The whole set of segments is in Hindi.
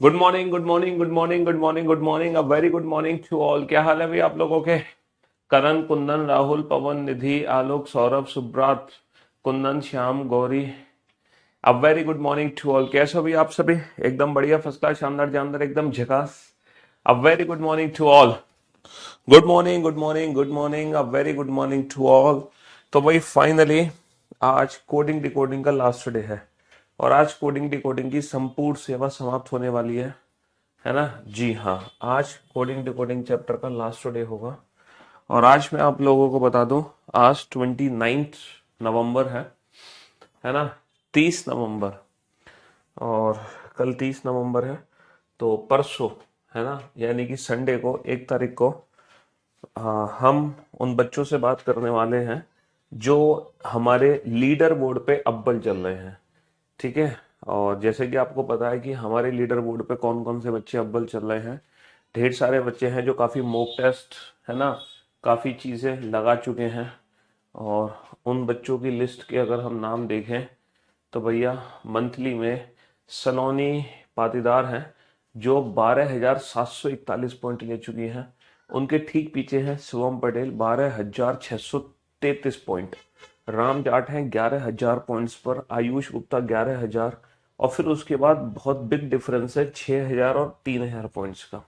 Good morning, good morning, good morning, good morning, good morning, a very good morning to all. क्या हाल है भाई आप लोगों के? Karan, Kundan, Rahul, Pawan, Nidhi, Alok, Saurabh, Subrat, Kundan, Shyam, Gauri, a very good morning to all. कैसे हो भाई आप सभी? एकदम बढ़िया, फर्स्ट क्लास, शानदार, जानदार, एकदम झकास। A very good morning to all. Good morning, good morning, good morning, a very good morning to all. तो भाई फाइनली आज कोडिंग डिकोडिंग का लास्ट डे है और आज कोडिंग डिकोडिंग की संपूर्ण सेवा समाप्त होने वाली है ना? जी हाँ, आज कोडिंग डिकोडिंग चैप्टर का लास्ट डे होगा। और आज मैं आप लोगों को बता दूं, आज 29 नवंबर है ना? 30 नवंबर, और कल 30 नवंबर है। तो परसों, है ना, यानी कि संडे को 1 तारीख को हम उन बच्चों से बात करने वाले हैं जो हमारे लीडर बोर्ड पे अव्वल चल रहे हैं। ठीक है। और जैसे कि आपको पता है कि हमारे लीडर बोर्ड पे कौन कौन से बच्चे अव्वल चल रहे हैं। ढेर सारे बच्चे हैं जो काफ़ी मॉक टेस्ट, है ना, काफ़ी चीज़ें लगा चुके हैं। और उन बच्चों की लिस्ट के अगर हम नाम देखें तो भैया मंथली में सलोनी पाटीदार हैं जो 12,741 पॉइंट ले चुकी हैं। उनके ठीक पीछे हैं शिवम पटेल, 12,633 पॉइंट। राम जाट हैं 11,000 पॉइंट्स पर, आयुष गुप्ता 11,000। और फिर उसके बाद बहुत बिग डिफरेंस है 6,000 और 3,000 पॉइंट्स का।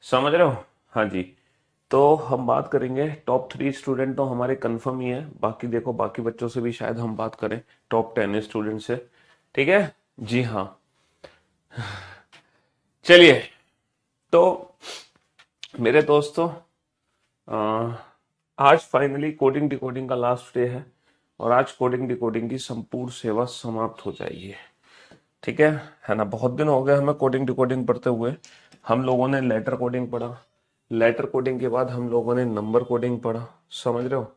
समझ रहे हो? हाँ जी। तो हम बात करेंगे, टॉप 3 स्टूडेंट तो हमारे कंफर्म ही है। बाकी देखो, बाकी बच्चों से भी शायद हम बात करें, टॉप 10 स्टूडेंट से। ठीक है। जी हाँ। चलिए, तो मेरे दोस्तों, अ, आज फाइनली कोडिंग डिकोडिंग का लास्ट डे है और आज कोडिंग डिकोडिंग की संपूर्ण सेवा समाप्त हो जाएगी। ठीक है ना? बहुत दिन हो गए हमें कोडिंग डिकोडिंग पढ़ते हुए। हम लोगों ने लेटर कोडिंग पढ़ा, लेटर कोडिंग के बाद हम लोगों ने नंबर कोडिंग पढ़ा। समझ रहे हो?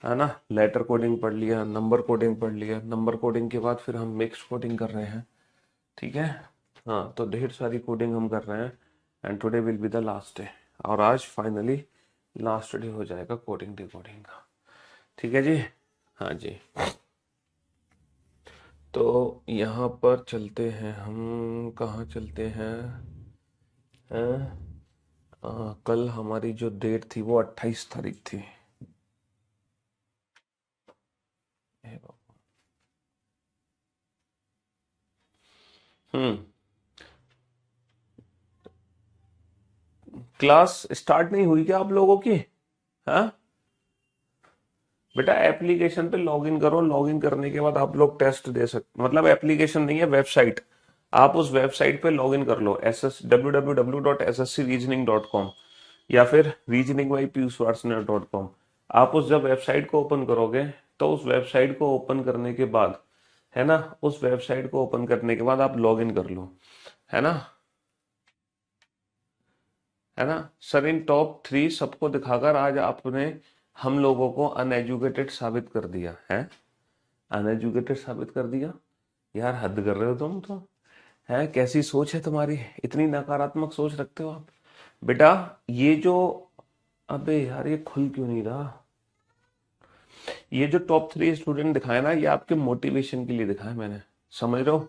है ना? लेटर कोडिंग पढ़ लिया, नंबर कोडिंग पढ़ लिया, नंबर कोडिंग के बाद फिर हम मिक्स कोडिंग कर रहे हैं। ठीक है। हाँ, तो ढेर सारी कोडिंग हम कर रहे हैं and today will be the last day. और आज फाइनली लास्ट डे हो जाएगा कोडिंग डिकोडिंग का। ठीक है जी। हाँ जी। तो यहाँ पर चलते हैं, हम कहाँ चलते हैं? कल हमारी जो डेट थी वो 28 तारीख थी। हे बाबा। हम्म। क्लास स्टार्ट नहीं हुई क्या आप लोगों की? हाँ बेटा, एप्लीकेशन पे लॉगिन करो। लॉगिन करने के बाद आप लोग टेस्ट दे सकते, मतलब एप्लीकेशन नहीं है, वेबसाइट। आप उस वेबसाइट पे लॉगिन कर लो, www.sscreasoning.com या फिर रीजनिंग बाई piyushvarsner.com। आप उस जब वेबसाइट को ओपन करोगे तो उस वेबसाइट को ओपन करने के बाद, है ना, उस वेबसाइट को ओपन करने के बाद आप लॉगिन कर लो। है ना? है ना? सर, इन टॉप 3 सबको दिखाकर आज आपने हम लोगों को अनएजुकेटेड साबित कर दिया है। अनएजुकेटेड साबित कर दिया। यार हद कर रहे हो तुम तो। है, कैसी सोच है तुम्हारी? इतनी नकारात्मक सोच रखते हो आप? बेटा, ये जो, अबे यार ये खुल क्यों नहीं रहा? ये जो टॉप 3 स्टूडेंट दिखाए ना, ये आपके मोटिवेशन के लिए दिखाए मैंने। समझ रहे हो?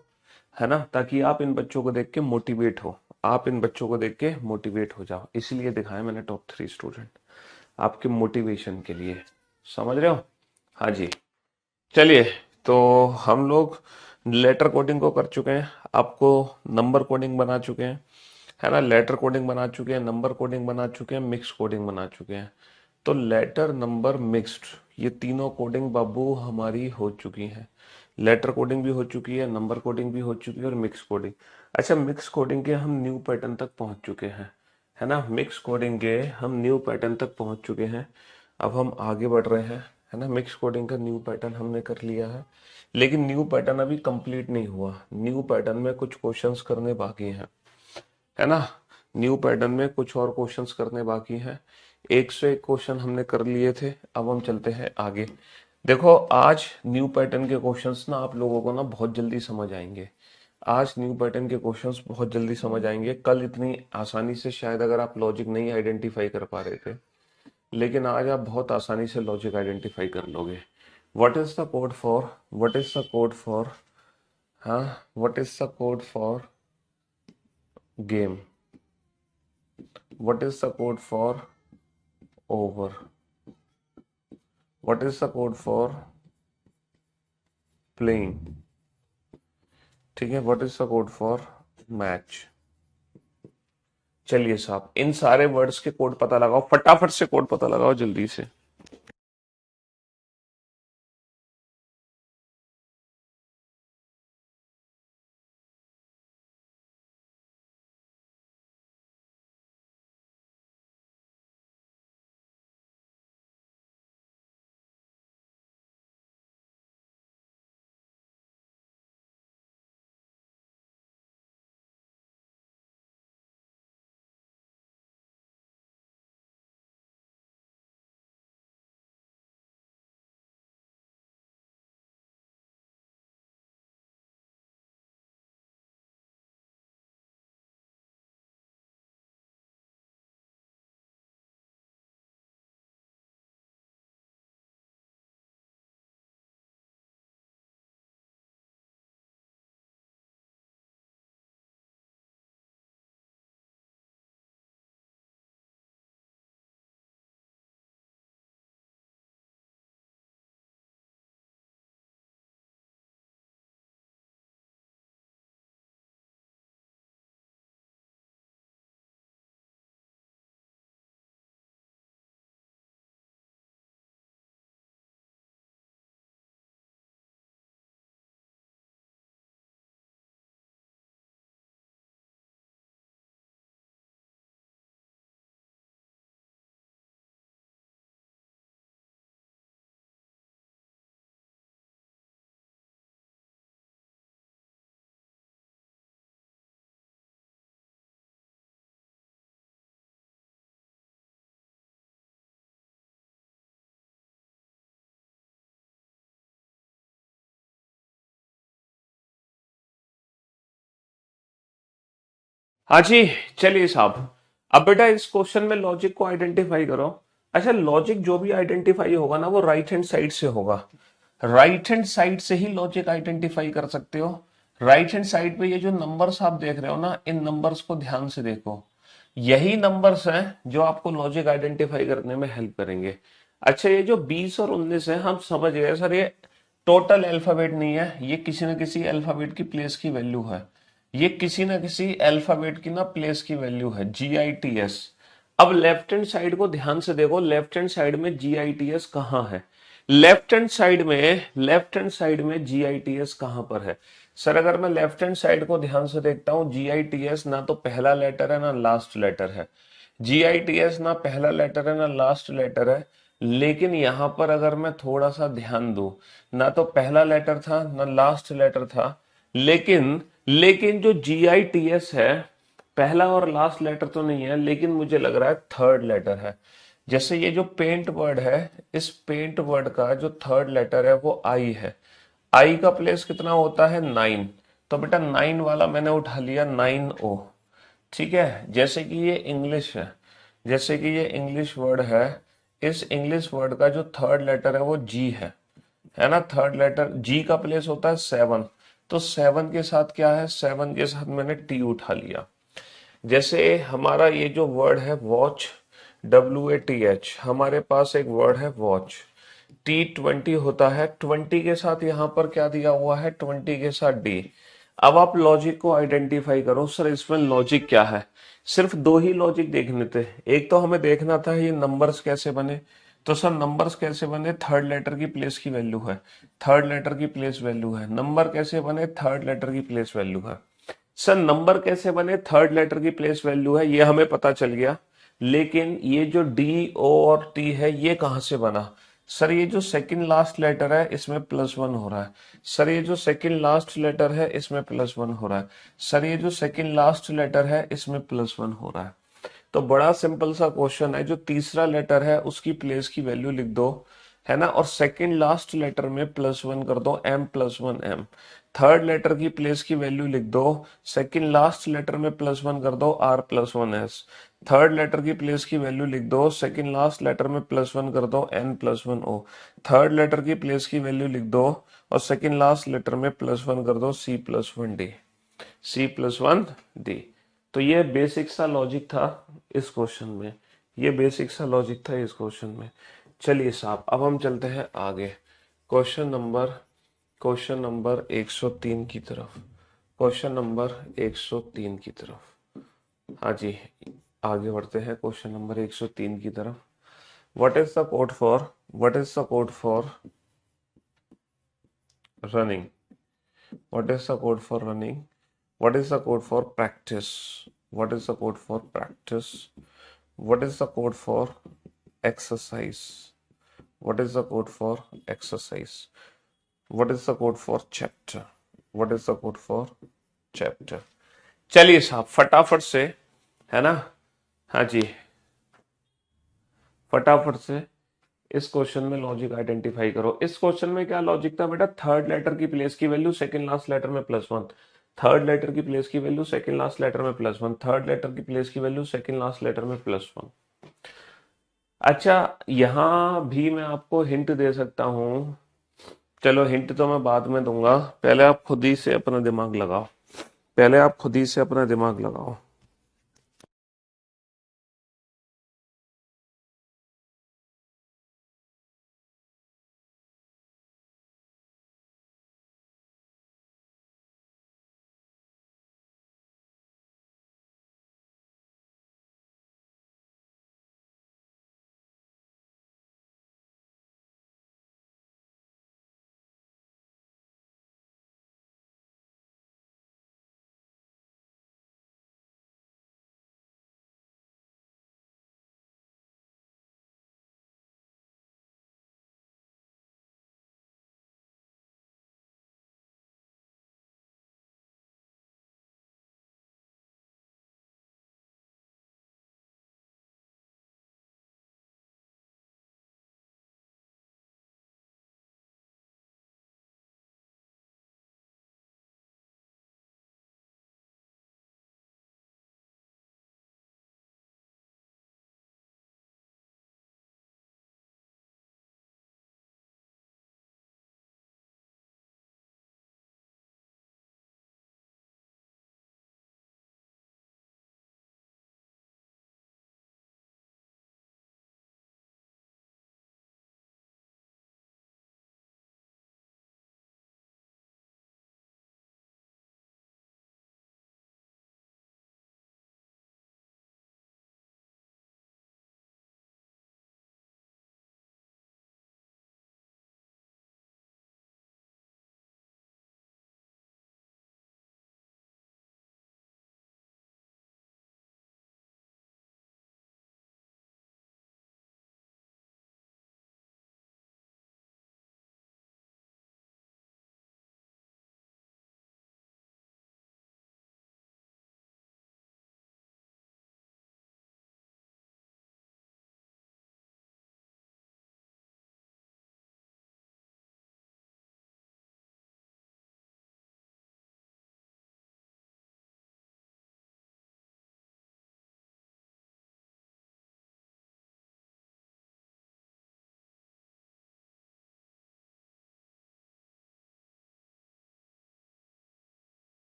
है ना? ताकि आप इन बच्चों को देख के मोटिवेट हो। आप इन बच्चों को देख के मोटिवेट हो जाओ, इसलिए दिखाए मैंने टॉप 3 स्टूडेंट, आपके मोटिवेशन के लिए। समझ रहे हो? हाँ जी। चलिए, तो हम लोग लेटर कोडिंग को कर चुके हैं, आपको नंबर कोडिंग बना चुके हैं, है ना, लेटर कोडिंग बना चुके हैं, नंबर कोडिंग बना चुके हैं, मिक्स कोडिंग बना चुके हैं। तो लेटर, नंबर, मिक्स्ड, ये तीनों कोडिंग बाबू हमारी हो चुकी है। लेटर कोडिंग भी हो चुकी है, नंबर कोडिंग भी हो चुकी है और मिक्स कोडिंग। अच्छा, मिक्स कोडिंग के हम न्यू पैटर्न तक पहुंच चुके हैं। है ना? मिक्स कोडिंग के हम न्यू पैटर्न तक पहुंच चुके हैं। अब हम आगे बढ़ रहे हैं। है ना? मिक्स कोडिंग का न्यू पैटर्न हमने कर लिया है, लेकिन न्यू पैटर्न अभी कंप्लीट नहीं हुआ। न्यू पैटर्न में कुछ क्वेश्चंस करने बाकी हैं। है ना? न्यू पैटर्न में कुछ और क्वेश्चंस करने बाकी हैं। 101 क्वेश्चन हमने कर लिए थे, अब हम चलते हैं आगे। देखो, आज न्यू पैटर्न के क्वेश्चंस ना आप लोगों को ना बहुत जल्दी समझ आएंगे। आज न्यू पैटर्न के क्वेश्चंस बहुत जल्दी समझ आएंगे। कल इतनी आसानी से शायद अगर आप लॉजिक नहीं आइडेंटिफाई कर पा रहे थे, लेकिन आज आप बहुत आसानी से लॉजिक आइडेंटिफाई कर लोगे। What is the code for, what is the code for, हाँ, what is the code for game. What is the code for over? What is the code for playing? ठीक है. What is the code for match? चलिए साहब, इन सारे वर्ड्स के कोड पता लगाओ, फटाफट से कोड पता लगाओ जल्दी से. हाँ जी. चलिए साहब, अब बेटा इस क्वेश्चन में लॉजिक को आइडेंटिफाई करो. अच्छा, लॉजिक जो भी आइडेंटिफाई होगा ना वो राइट हैंड साइड से होगा. राइट हैंड साइड से ही लॉजिक आइडेंटिफाई कर सकते हो. राइट हैंड साइड पे ये जो नंबर्स आप देख रहे हो ना, इन नंबर्स को ध्यान से देखो. यही नंबर्स हैं जो आपको लॉजिक आइडेंटिफाई करने में हेल्प करेंगे. अच्छा, ये जो 20 और 19 है, हम समझ गए सर ये टोटल अल्फाबेट नहीं है, ये किसी न किसी अल्फाबेट की प्लेस की वैल्यू है. ये किसी ना किसी अल्फाबेट की ना प्लेस की वैल्यू है, GITS. अब लेफ्ट हैंड साइड को ध्यान से देखो, लेफ्ट हैंड साइड में GITS कहाँ है? लेफ्ट हैंड साइड में GITS कहां पर है? सर अगर मैं लेफ्ट हैंड साइड को ध्यान से देखता हूं, GITS ना तो पहला लेटर है ना लास्ट लेटर है. GITS ना पहला लेटर है ना लास्ट लेटर है. लेकिन यहां पर अगर मैं थोड़ा सा ध्यान दूं, ना तो पहला लेटर था ना लास्ट लेटर था. लेकिन लेकिन जो GITS है, पहला और लास्ट लेटर तो नहीं है, लेकिन मुझे लग रहा है थर्ड लेटर है. जैसे ये जो पेंट वर्ड है, इस पेंट वर्ड का जो थर्ड लेटर है वो आई है. आई का प्लेस कितना होता है? 9. तो बेटा 9 वाला मैंने उठा लिया, 9O. ठीक है. जैसे कि ये इंग्लिश है, जैसे कि ये इंग्लिश वर्ड है, इस इंग्लिश वर्ड का जो थर्ड लेटर है वो जी है ना. थर्ड लेटर जी का प्लेस होता है 7. तो 7 के साथ क्या है? 7 के साथ मैंने टी उठा लिया. जैसे हमारा ये जो वर्ड है वॉच, WATH, हमारे पास एक वर्ड है वॉच, T20 होता है. 20 के साथ यहाँ पर क्या दिया हुआ है? 20 के साथ D. अब आप लॉजिक को आइडेंटिफाई करो. सर इसमें लॉजिक क्या है? सिर्फ दो ही लॉजिक देखने थे. एक तो हमें देखना था ये नंबर्स कैसे बने. तो सर नंबर्स कैसे बने? थर्ड लेटर की प्लेस की वैल्यू है, थर्ड लेटर की प्लेस वैल्यू है. नंबर कैसे बने? थर्ड लेटर की प्लेस वैल्यू है. सर नंबर कैसे बने? थर्ड लेटर की प्लेस वैल्यू है, ये हमें पता चल गया. लेकिन ये जो DO और T है ये कहां से बना? सर ये जो सेकंड लास्ट लेटर है इसमें +1 हो रहा है. सर ये जो सेकंड लास्ट लेटर है इसमें +1 हो रहा है. सर ये जो सेकंड लास्ट लेटर है इसमें +1 हो रहा है. तो बड़ा सिंपल सा क्वेश्चन है. जो तीसरा लेटर है उसकी प्लेस की वैल्यू लिख दो, है ना, और सेकंड लास्ट लेटर में +1 कर दो, M+1M. थर्ड लेटर की प्लेस की वैल्यू लिख दो, सेकंड लास्ट लेटर में +1 कर दो, R+1S. थर्ड लेटर की प्लेस की वैल्यू लिख दो, सेकंड लास्ट लेटर में +1 कर दो, N+1O. थर्ड लेटर की प्लेस की वैल्यू लिख दो और सेकंड लास्ट लेटर में +1 कर दो, C+1D. C+1D. तो ये बेसिक सा लॉजिक था इस क्वेश्चन में, ये बेसिक सा लॉजिक था इस क्वेश्चन में। चलिए साहब, अब हम चलते हैं आगे क्वेश्चन नंबर 103 की तरफ। क्वेश्चन नंबर 103 की तरफ। हाँ जी, आगे बढ़ते हैं क्वेश्चन नंबर 103 की तरफ। What is the code for running? What is the code for running? What is the code for practice? What is the code for practice? What is the code for exercise? What is the code for exercise? What is the code for chapter? What is the code for chapter? चलिए साहब फटाफट से, है ना? हाँ जी, फटाफट से इस क्वेश्चन में लॉजिक आइडेंटिफाई करो। इस क्वेश्चन में क्या लॉजिक था बेटा? थर्ड लेटर की प्लेस की वैल्यू सेकंड लास्ट लेटर में +1, थर्ड लेटर की प्लेस की वैल्यू सेकंड लास्ट लेटर में +1, थर्ड लेटर की प्लेस की वैल्यू सेकंड लास्ट लेटर में +1। अच्छा, यहां भी मैं आपको हिंट दे सकता हूं। चलो हिंट तो मैं बाद में दूंगा, पहले आप खुद ही से अपना दिमाग लगाओ, पहले आप खुद ही से अपना दिमाग लगाओ।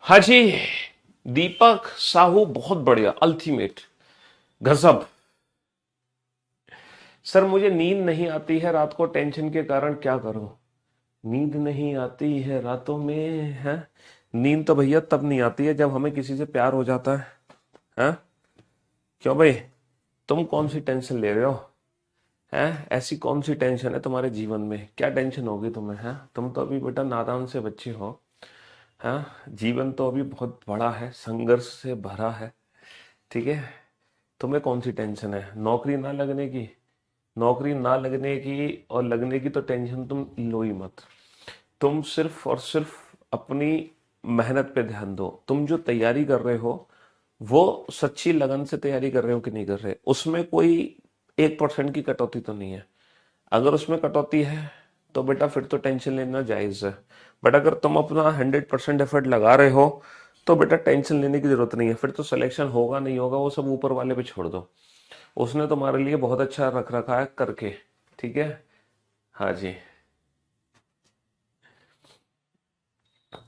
हाँ जी, दीपक साहू बहुत बढ़िया, अल्टीमेट, गजब। सर मुझे नींद नहीं आती है रात को टेंशन के कारण, क्या करूं? नींद नहीं आती है रातों में, है? नींद तो भैया तब नहीं आती है जब हमें किसी से प्यार हो जाता है, हैं? क्यों भाई, तुम कौन सी टेंशन ले रहे हो? हैं? ऐसी कौन सी टेंशन है तुम्हारे जीवन में? क्या टेंशन होगी तुम्हें? हैं? तुम तो अभी बेटा नादान से बच्चे हो। हाँ, जीवन तो अभी बहुत बड़ा है, संघर्ष से भरा है, ठीक है? तुम्हें कौन सी टेंशन है नौकरी ना लगने की? नौकरी ना लगने की और लगने की तो टेंशन तुम लो ही मत। तुम सिर्फ और सिर्फ अपनी मेहनत पे ध्यान दो। तुम जो तैयारी कर रहे हो वो सच्ची लगन से तैयारी कर रहे हो कि नहीं कर रहे, उसमें कोई 1% की कटौती तो नहीं है। अगर उसमें कटौती है तो बेटा फिर तो टेंशन लेना जायज है। बट अगर तुम अपना 100% एफर्ट लगा रहे हो तो बेटा टेंशन लेने की जरूरत नहीं है। फिर तो सिलेक्शन होगा नहीं होगा वो सब ऊपर वाले पे छोड़ दो, उसने तुम्हारे लिए बहुत अच्छा रख रखा है करके, ठीक है? हाँ जी,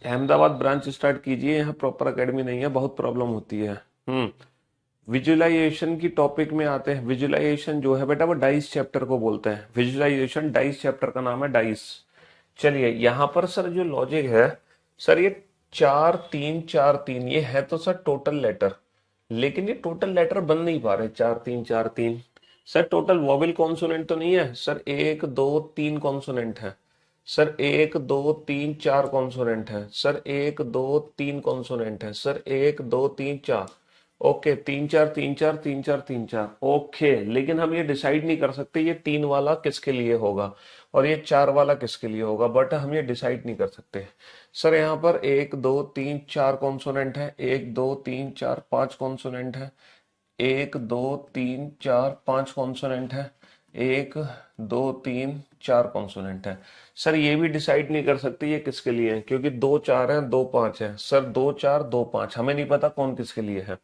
अहमदाबाद ब्रांच स्टार्ट कीजिए, यहाँ प्रॉपर एकेडमी नहीं है, बहुत प्रॉब्लम होती है। विजुअलाइजेशन की टॉपिक में आते हैं। विजुअलाइजेशन जो है बेटा वो डाइस चैप्टर को बोलते हैं। विजुअलाइजेशन डाइस चैप्टर का नाम है, डाइस। चलिए यहाँ पर सर जो लॉजिक है, सर ये 4 3 4 3 ये है तो सर टोटल लेटर, लेकिन ये टोटल लेटर बन नहीं पा रहे। 4 3 4 3 सर टोटल वॉवेल कॉन्सोनेंट तो नहीं है सर। 1 2 3 कॉन्सोनेंट है सर। 1 2 3 4 कॉन्सोनेंट है सर। 1 2 3 कॉन्सोनेंट है सर। 1 2 3 4। ओके, 3 4 3 4 3 4 3 4। ओके, लेकिन हम ये डिसाइड नहीं कर सकते ये 3 वाला किसके लिए होगा और ये 4 वाला किसके लिए होगा, बट हम ये डिसाइड नहीं कर सकते। सर यहाँ पर 1 2 3 4 कॉन्सोनेंट है। 1 2 3 4 5 कॉन्सोनेंट है। 1 2 3 4 5 कॉन्सोनेंट है। 1 2 3 4 कॉन्सोनेंट है। सर ये भी डिसाइड नहीं कर सकते ये किसके लिए है, क्योंकि 2 4 है 2 5 है सर। 2 4 2 5 हमें नहीं पता कौन किसके लिए है।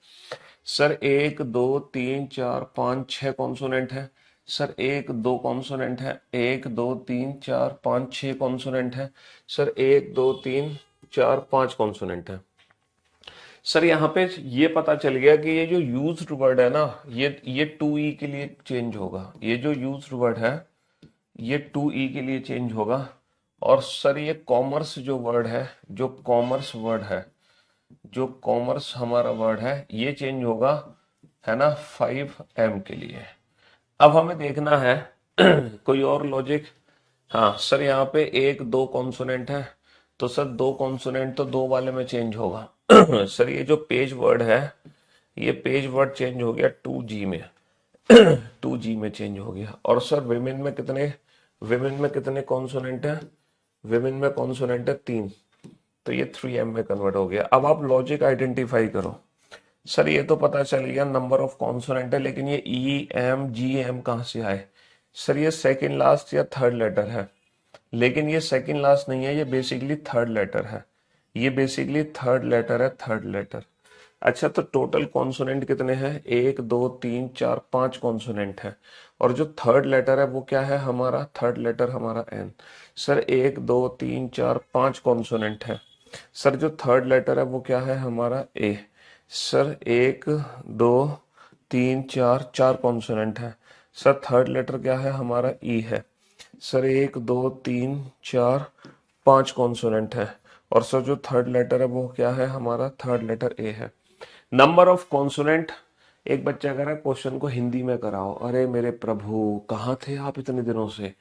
सर 1 2 3 4 5 6 कॉन्सोनेंट है सर। 1 2 कॉन्सोनेंट है। 1 2 3 4 5 6 कॉन्सोनेंट है सर। 1 2 3 4 5 कॉन्सोनेंट है। सर यहाँ पे ये पता चल गया कि ये जो यूज्ड वर्ड है ना, ये 2E के लिए चेंज होगा। ये जो यूज्ड वर्ड है ये 2E के लिए चेंज होगा। और सर ये कॉमर्स जो वर्ड है, जो कॉमर्स वर्ड है, जो कॉमर्स हमारा वर्ड है, ये चेंज होगा, है ना, 5M के लिए। अब हमें देखना है कोई और लॉजिक। हाँ सर, यहाँ पे 1 2 कॉन्सोनेंट है तो सर 2 कॉन्सोनेंट तो 2 वाले में चेंज होगा। सर ये जो पेज वर्ड है, ये पेज वर्ड चेंज हो गया 2G में। 2G में चेंज हो गया। और सर विमेन में कितने कॉन्सोनेंट है? विमेन में कॉन्सोनेंट है 3, तो ये 3M में कन्वर्ट हो गया। अब आप लॉजिक आइडेंटिफाई करो। सर ये तो पता चल गया नंबर ऑफ कॉन्सोनेंट है, लेकिन ये EM GM कहाँ से आए? सर ये सेकंड लास्ट या थर्ड लेटर है, लेकिन ये सेकंड लास्ट नहीं है, ये बेसिकली थर्ड लेटर है। ये बेसिकली थर्ड लेटर है, थर्ड लेटर। अच्छा, तो टोटल कॉन्सोनेंट कितने हैं? 1 2 3 4 5 कॉन्सोनेंट है। और जो थर्ड लेटर है वो क्या है हमारा? थर्ड लेटर हमारा N। सर 1 2 3 4 5 कॉन्सोनेंट है। सर जो थर्ड लेटर है वो क्या है हमारा? A। सर 1 2 3 4 4 कॉन्सोनेंट है। सर थर्ड लेटर क्या है हमारा? E है। सर 1 2 3 4 5 कॉन्सोनेंट है। और सर जो थर्ड लेटर है वो क्या है हमारा? थर्ड लेटर A है। Number of consonant. एक बच्चा कह रहा है क्वेश्चन को हिंदी में कराओ। अरे मेरे प्रभु, कहाँ थे आप इतने दिनों से?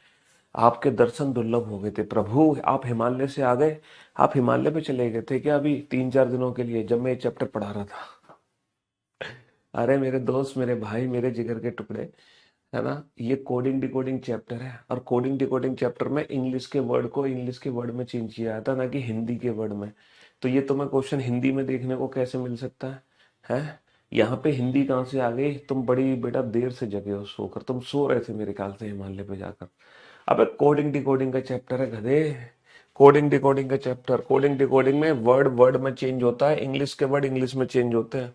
आपके दर्शन दुर्लभ हो गए थे प्रभु। आप हिमालय से आ गए? आप हिमालय पे चले गए थे क्या अभी 3 4 दिनों के लिए, जब मैं ये चैप्टर पढ़ा रहा था? अरे मेरे दोस्त, मेरे भाई, मेरे जिगर के टुकड़े, है ना, ये कोडिंग डिकोडिंग चैप्टर है। और कोडिंग डिकोडिंग चैप्टर में इंग्लिश के वर्ड को इंग्लिश के वर्ड में चेंज किया जाता है, ना कि हिंदी के वर्ड में। तो ये तुम्हें क्वेश्चन हिंदी में देखने को कैसे मिल सकता है? यहाँ पे हिंदी कहाँ से आ गई? तुम बड़ी बेटा देर से जगे हो सोकर, तुम सो रहे थे मेरे ख्याल से हिमालय पे जाकर। अबे कोडिंग डिकोडिंग का चैप्टर है गधे। कोडिंग डिकोडिंग का चैप्टर। कोडिंग डिकोडिंग में वर्ड वर्ड में चेंज होता है, इंग्लिश के वर्ड इंग्लिश में चेंज होते हैं,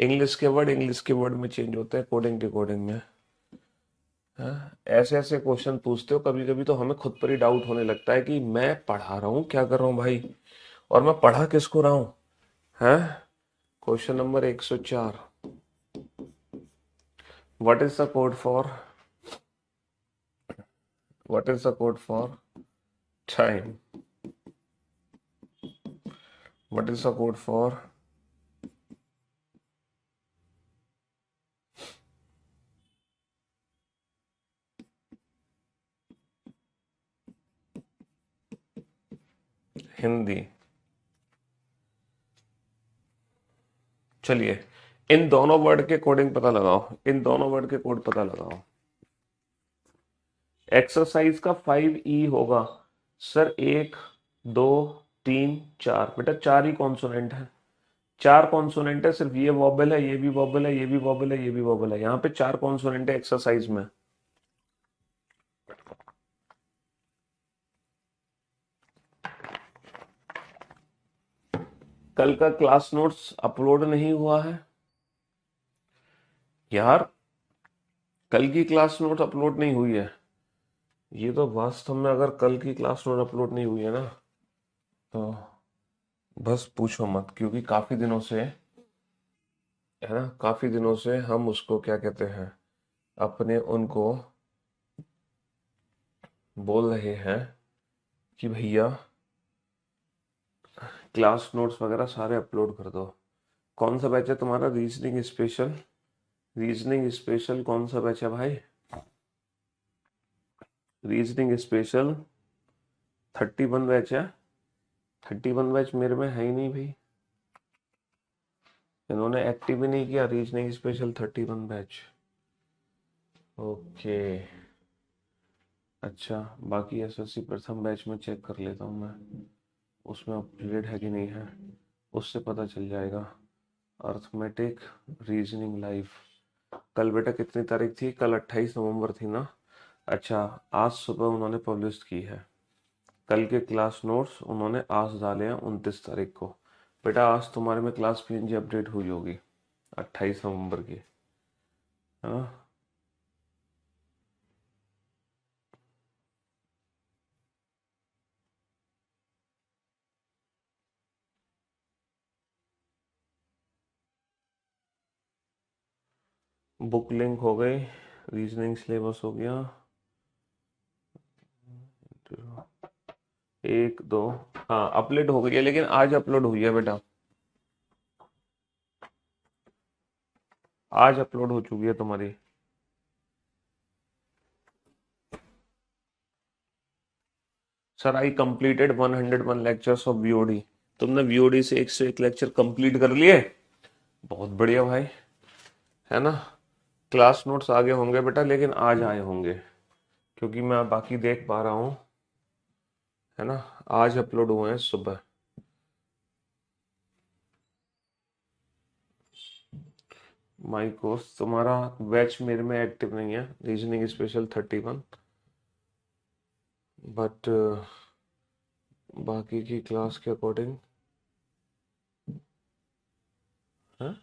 इंग्लिश के वर्ड इंग्लिश के वर्ड में चेंज होते हैं कोडिंग डिकोडिंग में। ऐसे ऐसे क्वेश्चन पूछते हो, कभी कभी तो हमें खुद पर ही डाउट होने लगता है कि मैं पढ़ा रहा हूँ क्या कर रहा हूँ भाई, और मैं पढ़ा किसको रहा हूँ? हैं? Question number 104। What is the code for what is the code for time? What is the code for Hindi? चलिए, इन दोनों वर्ड के कोडिंग पता लगाओ, इन दोनों वर्ड के कोड पता लगाओ। एक्सरसाइज का 5E होगा सर। 1 2 3 4, बेटा 4 ही कॉन्सोनेंट है। 4 कॉन्सोनेंट है, सिर्फ ये वॉबल है, ये भी वॉबल है, ये भी वॉबल है, ये भी वॉबल है। यहाँ पे 4 कॉन्सोनेंट है एक्सरसाइज में। कल का क्लास नोट्स अपलोड नहीं हुआ है यार। कल की क्लास नोट अपलोड नहीं हुई है। ये तो वास्तव में, अगर कल की क्लास नोट अपलोड नहीं हुई है ना, तो बस पूछो मत, क्योंकि काफी दिनों से, है ना, काफी दिनों से हम उसको क्या कहते हैं, अपने उनको बोल रहे हैं कि भैया क्लास नोट्स वगैरह सारे अपलोड कर दो। कौन सा बैच है तुम्हारा? Reasoning special. रीजनिंग स्पेशल कौन सा बैच है भाई? रीजनिंग स्पेशल 31 बैच है। 31 बैच मेरे में है ही नहीं भाई, इन्होंने एक्टिव ही नहीं किया रीजनिंग स्पेशल 31 बैच। ओके, अच्छा। बाकी एसएससी प्रथम बैच में चेक कर लेता हूँ मैं, उसमें अपडेट है कि नहीं है, उससे पता चल जाएगा। Arithmetic, reasoning live. कल बेटा कितनी तारीख थी? कल 28 नवंबर थी ना? अच्छा, आज सुबह उन्होंने पब्लिश की है। कल के क्लास नोट्स उन्होंने आज डाले हैं 29 तारीख को। बेटा आज तुम्हारे में क्लास पीएनजी अपडेट हुई होगी 28 नवंबर की, है ना? बुक लिंक हो गई, रीजनिंग सिलेबस हो गया, एक दो, हाँ अपलोड हो गई है, लेकिन आज अपलोड हुई है बेटा, आज अपलोड हो चुकी है तुम्हारी। Sir I completed 101 lectures of VOD. तुमने वीओडी से 101 लेक्चर कंप्लीट कर लिए? बहुत बढ़िया भाई, है ना? क्लास नोट्स आगे होंगे बेटा, लेकिन आज आए होंगे, क्योंकि मैं बाकी देख पा रहा हूँ, है ना? आज अपलोड हुए हैं सुबह। माई कोर्स तुम्हारा बैच मेरे में एक्टिव नहीं है, रीजनिंग स्पेशल 31, बट बाकी की क्लास के अकॉर्डिंग है।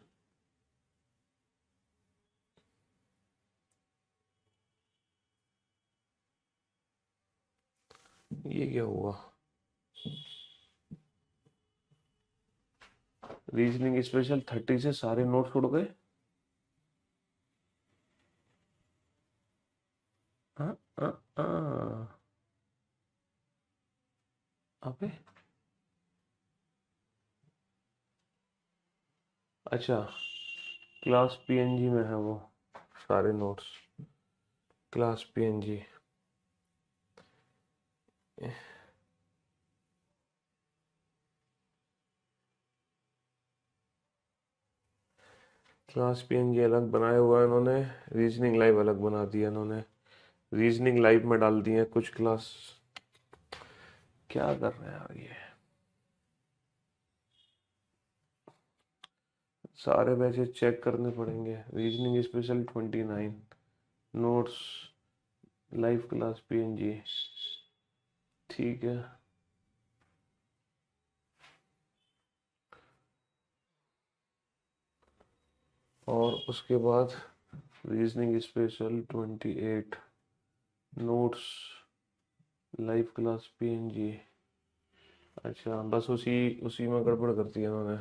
ये क्या हुआ? रीजनिंग स्पेशल 30 से सारे नोट्स उड़ गए? हाँ, अबे, अच्छा, क्लास पीएनजी में है वो सारे notes, class PNG. Class PNG अलग बनाया हुआ है इन्होंने, रीजनिंग लाइव अलग बना दिया इन्होंने, रीजनिंग लाइव में डाल दिए कुछ क्लास। क्या कर रहे हैं यार ये? सारे बैचेस चेक करने पड़ेंगे। Reasoning special 29 notes, live class PNG, ठीक है। और उसके बाद reasoning special 28 notes, live class PNG. अच्छा, बस उसी उसी में गड़बड़ कर दिया इन्होंने।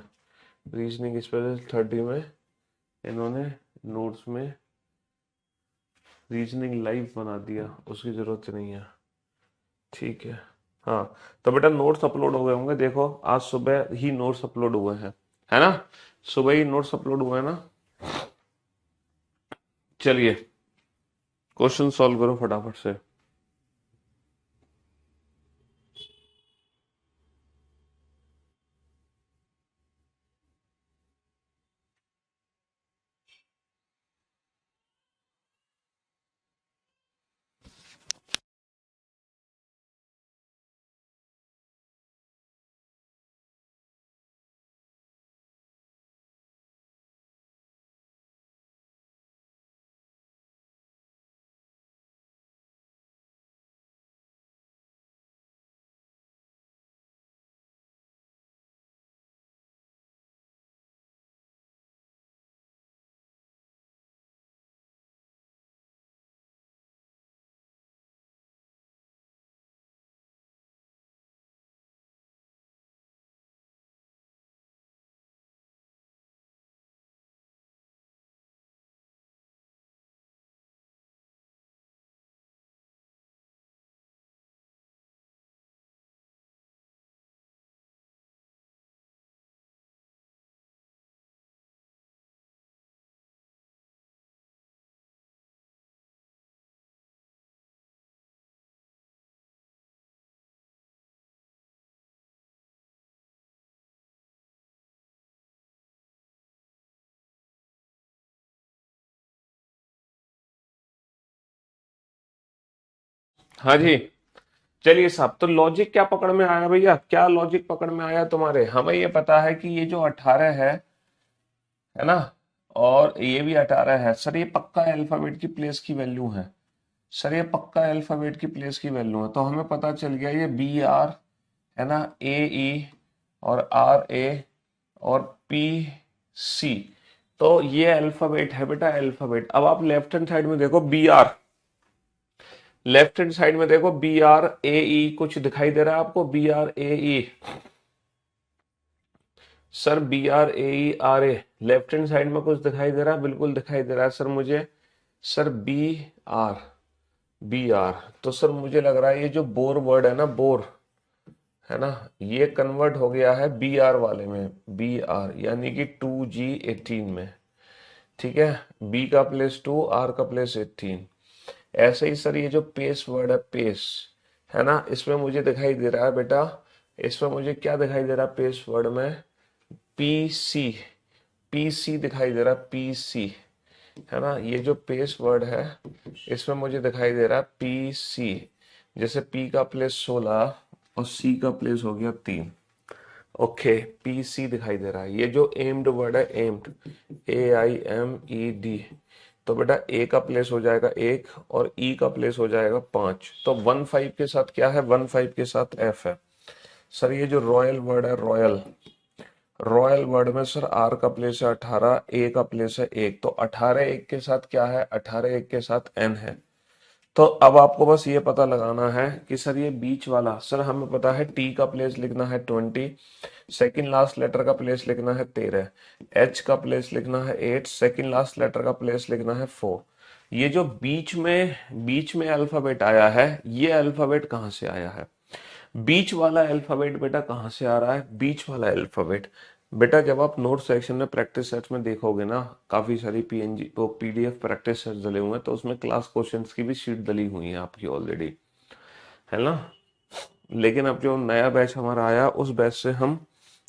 रीजनिंग स्पेशल 30 में इन्होंने नोट्स में रीजनिंग लाइव बना दिया, उसकी जरूरत नहीं है। ठीक है, हाँ। तो बेटा नोट्स अपलोड हो गए होंगे, देखो आज सुबह ही नोट्स अपलोड हुए हैं, है ना? सुबह ही नोट्स अपलोड हुए हैं ना? चलिए, क्वेश्चन सॉल्व करो फटाफट से। हाँ जी। चलिए साहब, तो लॉजिक क्या पकड़ में आया भैया, क्या लॉजिक पकड़ में आया तुम्हारे? हमें ये पता है कि ये जो 18 है ना, और ये भी 18 है सर, ये पक्का अल्फाबेट की प्लेस की वैल्यू है। सर ये पक्का अल्फाबेट की प्लेस की वैल्यू है, तो हमें पता चल गया ये बी आर है ना, ए ई और आर ए और पी सी, तो ये अल्फाबेट है बेटा, अल्फाबेट। अब आप लेफ्ट हैंड साइड में देखो B R, left hand side में देखो बी आर ए ई, कुछ दिखाई दे रहा है आपको? B R A E, sir B R A E R A, left hand side में कुछ दिखाई दे रहा है? बिल्कुल दिखाई दे रहा है सर मुझे। Sir B R, B R, तो सर मुझे लग रहा है ये जो बोर वर्ड है ना, बोर है ना, ये कन्वर्ट हो गया है बी आर वाले में, बी आर यानी कि 2G18 में। ठीक है, बी का प्लेस 2, आर का प्लेस 18। ऐसे ही सर ये जो पेस वर्ड है, पेस है ना, इसमें मुझे दिखाई दे रहा है बेटा, इसमें मुझे क्या दिखाई दे रहा है पेस वर्ड में? पी सी, पी सी दिखाई दे रहा है, पी सी है ना, ये जो पेस वर्ड है इसमें मुझे दिखाई दे रहा है पी सी। जैसे पी का प्लेस 16 और सी का प्लेस हो गया 3। ओके, पी सी दिखाई दे रहा है। ये जो एम्ड वर्ड है, एम्ड, AIMED, तो बेटा ए का प्लेस हो जाएगा 1 और ई का प्लेस हो जाएगा 5। तो 1 5 के साथ क्या है? 1 5 के साथ एफ है। सर ये जो रॉयल वर्ड है, रॉयल, रॉयल वर्ड में सर आर का प्लेस है 18, ए का प्लेस है 1, तो 18 1 के साथ क्या है? 18 1 के साथ एन है। तो अब आपको बस ये पता लगाना है कि सर ये बीच वाला, सर हमें पता है टी का प्लेस लिखना है 20, सेकंड लास्ट लेटर का प्लेस लिखना है 13, एच का प्लेस लिखना है 8, सेकंड लास्ट लेटर का प्लेस लिखना है 4। ये जो बीच में अल्फाबेट आया है, ये अल्फाबेट कहाँ से आया है? बीच वाला अल्फाबेट बेटा कहाँ से आ रहा है? बीच वाला अल्फाबेट बेटा, जब आप नोट सेक्शन में प्रैक्टिस सेट्स में देखोगे ना, काफी सारी पीएनजी वो पीडीएफ प्रैक्टिस सेट्स डले हुए हैं, तो उसमें क्लास क्वेश्चंस की भी शीट डली हुई है आपकी ऑलरेडी, है ना। लेकिन अब जो नया बैच हमारा आया, उस बैच से हम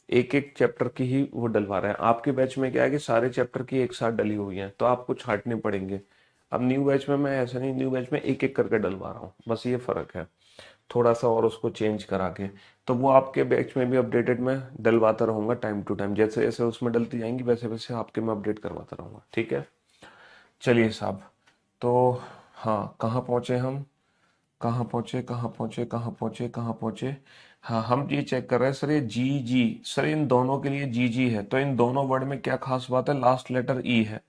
एक एक चैप्टर की ही वो डलवा रहे हैं। आपके बैच में क्या है कि सारे चैप्टर की एक साथ डली हुई हैं, तो आपको छांटने पड़ेंगे। अब न्यू बैच में मैं ऐसा नहीं, न्यू बैच में एक एक करके डलवा रहा हूँ, बस ये फर्क है थोड़ा सा, और उसको चेंज करा के। तो वो आपके बैच में भी अपडेटेड मैं डलवाता रहूंगा टाइम टू टाइम, जैसे जैसे उसमें डलती जाएंगी वैसे वैसे आपके मैं अपडेट करवाता रहूंगा, ठीक है। चलिए साहब, तो हाँ, कहाँ पहुंचे हम? कहाँ पहुंचे, कहाँ पहुंचे, कहाँ पहुंचे, कहाँ पहुंचे? हाँ, हम ये चेक कर रहे हैं सर, ये जी जी, सर इन दोनों के लिए जी जी है, तो इन दोनों वर्ड में क्या खास बात है? लास्ट लेटर ई है,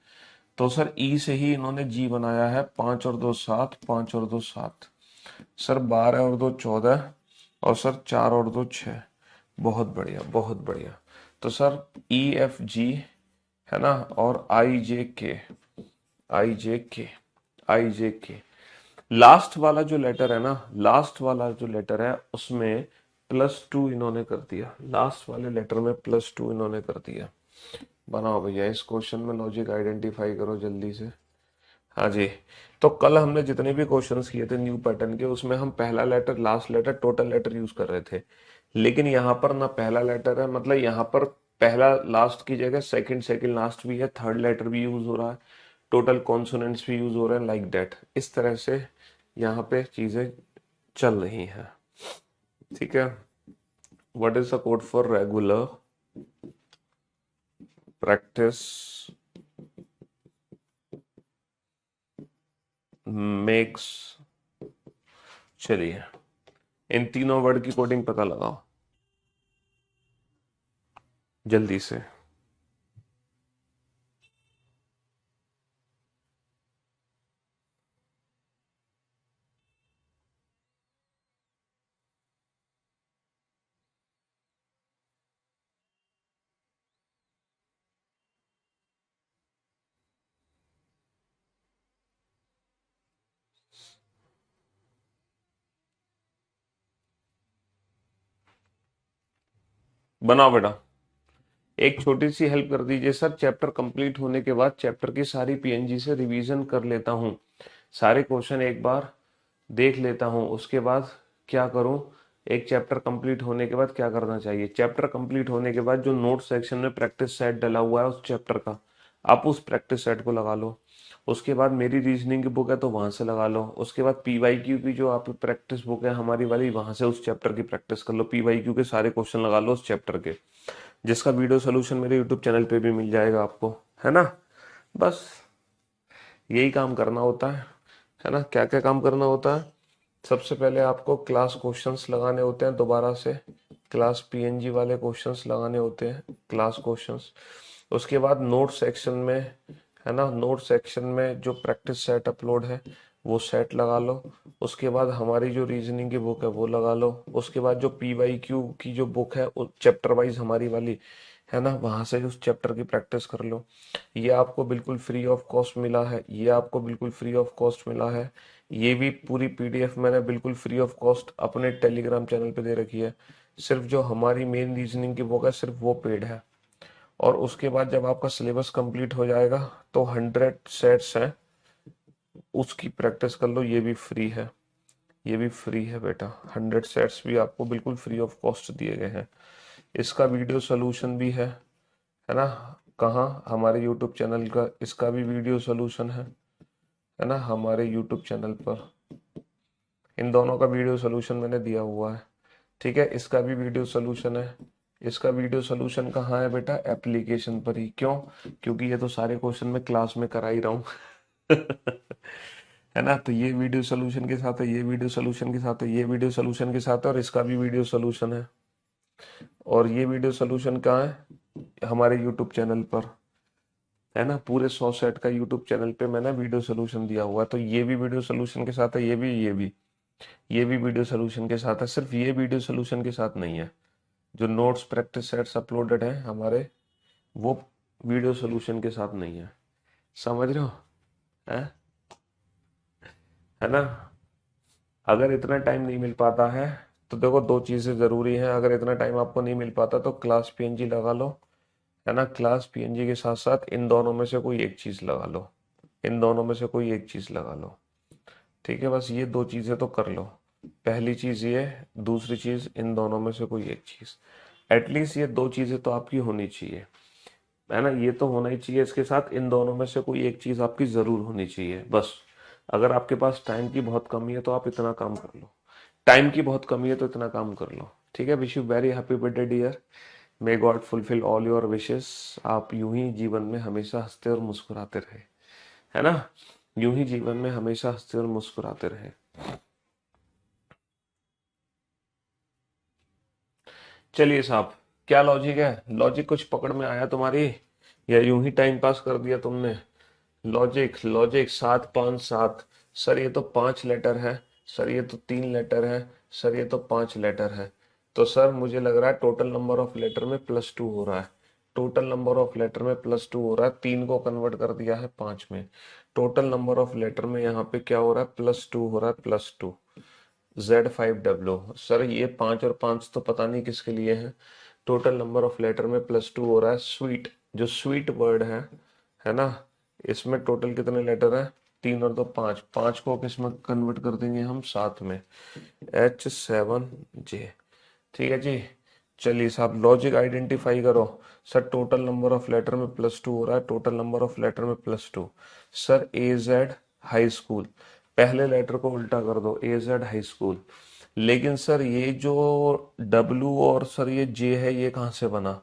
तो सर ई से ही इन्होंने जी बनाया है। 5 और 2 7, 5 और 2 7, सर 12 और 2 14, और सर 4 और 2 6। बहुत बढ़िया, बहुत बढ़िया। तो सर EFG है ना, और आई जे के, लास्ट वाला जो लेटर है ना, लास्ट वाला जो लेटर है उसमें +2 इन्होंने कर दिया, लास्ट वाले लेटर में +2 इन्होंने कर दिया। बनाओ भैया इस क्वेश्चन में लॉजिक आइडेंटिफाई करो जल्दी से। हाँ जी। तो कल हमने जितने भी क्वेश्चंस किए थे न्यू पैटर्न के, उसमें हम पहला letter, last letter, total letter use कर रहे थे। लेकिन यहाँ पर ना पहला लेटर है, मतलब यहाँ पर पहला लास्ट की जगह सेकंड, सेकंड लास्ट भी है, थर्ड लेटर भी यूज हो रहा है, टोटल कॉन्सोनेंट्स भी यूज हो रहे हैं, लाइक दैट, इस तरह से यहाँ पे चीजें चल रही हैं, ठीक है। What is the code for regular practice makes, चलिए इन तीनों वर्ड की कोडिंग पता लगाओ जल्दी से। बनाओ बेटा। एक छोटी सी हेल्प कर दीजिए सर, चैप्टर कंप्लीट होने के बाद चैप्टर की सारी पीएनजी से रिवीजन कर लेता हूँ, सारे क्वेश्चन एक बार देख लेता हूँ, उसके बाद क्या करूँ? एक चैप्टर कंप्लीट होने के बाद क्या करना चाहिए? चैप्टर कंप्लीट होने के बाद जो नोट सेक्शन में प्रैक्टिस सेट डला हुआ है उस चैप्टर का, आप उस प्रैक्टिस सेट को लगा लो, उसके बाद मेरी रीजनिंग की बुक है तो वहां से लगा लो। उसके बाद पीवाईक्यू की जो आप प्रैक्टिस बुक है हमारी वाली, वहां से उस चैप्टर की प्रैक्टिस कर लो, पीवाईक्यू के सारे क्वेश्चन लगा लो उस चैप्टर के, जिसका वीडियो सोल्यूशन मेरे यूट्यूब चैनल पे भी मिल जाएगा आपको, है ना। बस यही काम करना होता है ना। क्या क्या काम करना होता है? सबसे पहले आपको क्लास क्वेश्चंस लगाने होते हैं, दोबारा से क्लास पीएनजी वाले क्वेश्चंस लगाने होते हैं, क्लास क्वेश्चंस। उसके बाद नोट सेक्शन में, है ना, नोट सेक्शन में जो प्रैक्टिस सेट अपलोड है वो सेट लगा लो। उसके बाद हमारी जो रीजनिंग की बुक है वो लगा लो। उसके बाद जो पीवाईक्यू की जो बुक है चैप्टर वाइज हमारी वाली, है ना, वहां से उस चैप्टर की प्रैक्टिस कर लो। ये आपको बिल्कुल फ्री ऑफ कॉस्ट मिला है, ये आपको बिल्कुल फ्री ऑफ कॉस्ट मिला है। ये भी पूरी पीडीएफ मैंने बिल्कुल फ्री ऑफ कॉस्ट अपने टेलीग्राम चैनल पे दे रखी है। सिर्फ जो हमारी मेन रीजनिंग की बुक है सिर्फ वो पेड है। और उसके बाद जब आपका सिलेबस कंप्लीट हो जाएगा तो 100 सेट्स हैं, उसकी प्रैक्टिस कर लो, ये भी फ्री है, ये भी फ्री है बेटा। 100 सेट्स भी आपको बिल्कुल फ्री ऑफ कॉस्ट दिए गए हैं। इसका वीडियो सोल्यूशन भी है ना। कहाँ? हमारे यूट्यूब चैनल का इसका भी वीडियो सोल्यूशन है ना, हमारे यूट्यूब चैनल पर इन दोनों का वीडियो सोल्यूशन मैंने दिया हुआ है। ठीक है, इसका भी वीडियो सोल्यूशन है। इसका वीडियो सोल्यूशन कहाँ है बेटा? एप्लीकेशन पर ही। क्यों? क्योंकि ये तो सारे क्वेश्चन मैं क्लास में करा ही रहा हूँ। है ना, तो ये वीडियो सोल्यूशन के साथ है, ये वीडियो सोल्यूशन के साथ है, ये वीडियो सोल्यूशन के साथ है, और इसका भी वीडियो सोल्यूशन है। और ये वीडियो सोल्यूशन कहाँ है? हमारे यूट्यूब चैनल पर, है ना। पूरे 100 सेट का यूट्यूब चैनल पे मैंने वीडियो सोल्यूशन दिया हुआ है। तो ये भी वीडियो सोल्यूशन के साथ है, ये भी वीडियो सोल्यूशन के साथ है। सिर्फ ये वीडियो सोल्यूशन के साथ नहीं है, जो नोट्स प्रैक्टिस सेट्स अपलोडेड हैं हमारे, वो वीडियो सोल्यूशन के साथ नहीं है। समझ रहे हो? है है ना। अगर इतना टाइम नहीं मिल पाता है तो देखो, दो चीजें जरूरी हैं। अगर इतना टाइम आपको नहीं मिल पाता तो क्लास पीएनजी लगा लो, है ना। क्लास पीएनजी के साथ साथ इन दोनों में से कोई एक चीज लगा लो, इन दोनों में से कोई एक चीज लगा लो। ठीक है, बस ये दो चीजें तो कर लो। पहली चीज ये, दूसरी चीज इन दोनों में से कोई एक चीज। एटलीस्ट ये दो चीजें तो आपकी होनी चाहिए, है ना। ये तो होना ही चाहिए, इसके साथ इन दोनों में से कोई एक चीज आपकी जरूर होनी चाहिए बस। अगर आपके पास टाइम की बहुत कमी है तो आप इतना काम कर लो, टाइम की बहुत कमी है तो इतना काम कर लो। ठीक है, wish you very happy birthday dear. May God fulfil all your wishes. आप यूं ही जीवन में हमेशा हंसते और मुस्कुराते रहे, है ना। यूं ही जीवन में हमेशा हंसते और मुस्कुराते रहे। चलिए साहब, क्या लॉजिक है? लॉजिक कुछ पकड़ में आया तुम्हारी, या यूं ही टाइम पास कर दिया तुमने? Logic logic 7 5 7। सर ये तो 5 लेटर है, सर ये तो 3 लेटर है, सर ये तो 5 लेटर है। तो सर मुझे लग रहा है टोटल नंबर ऑफ लेटर में +2 हो रहा है। टोटल नंबर ऑफ लेटर में +2 हो रहा है, 3 को कन्वर्ट कर दिया है 5 में। टोटल नंबर ऑफ लेटर में यहाँ पे क्या हो रहा है? +2 हो रहा है, +2। Z5W। सर ये 5 और 5 तो पता नहीं किसके लिए है। टोटल नंबर ऑफ लेटर में +2 हो रहा है। स्वीट, जो स्वीट वर्ड है ना, इसमें टोटल कितने लेटर हैं? 3 और 2 5। 5 को किस में कन्वर्ट कर देंगे हम? 7 में। H7J। ठीक है जी। चलिए साहब, लॉजिक आइडेंटिफाई करो। Sir total number of letter में +2 हो रहा है, टोटल नंबर ऑफ लेटर में +2। सर AZ हाई स्कूल, पहले लेटर को उल्टा कर दो, AZ हाई स्कूल। लेकिन सर ये जो W और सर ये J है, ये कहाँ से बना?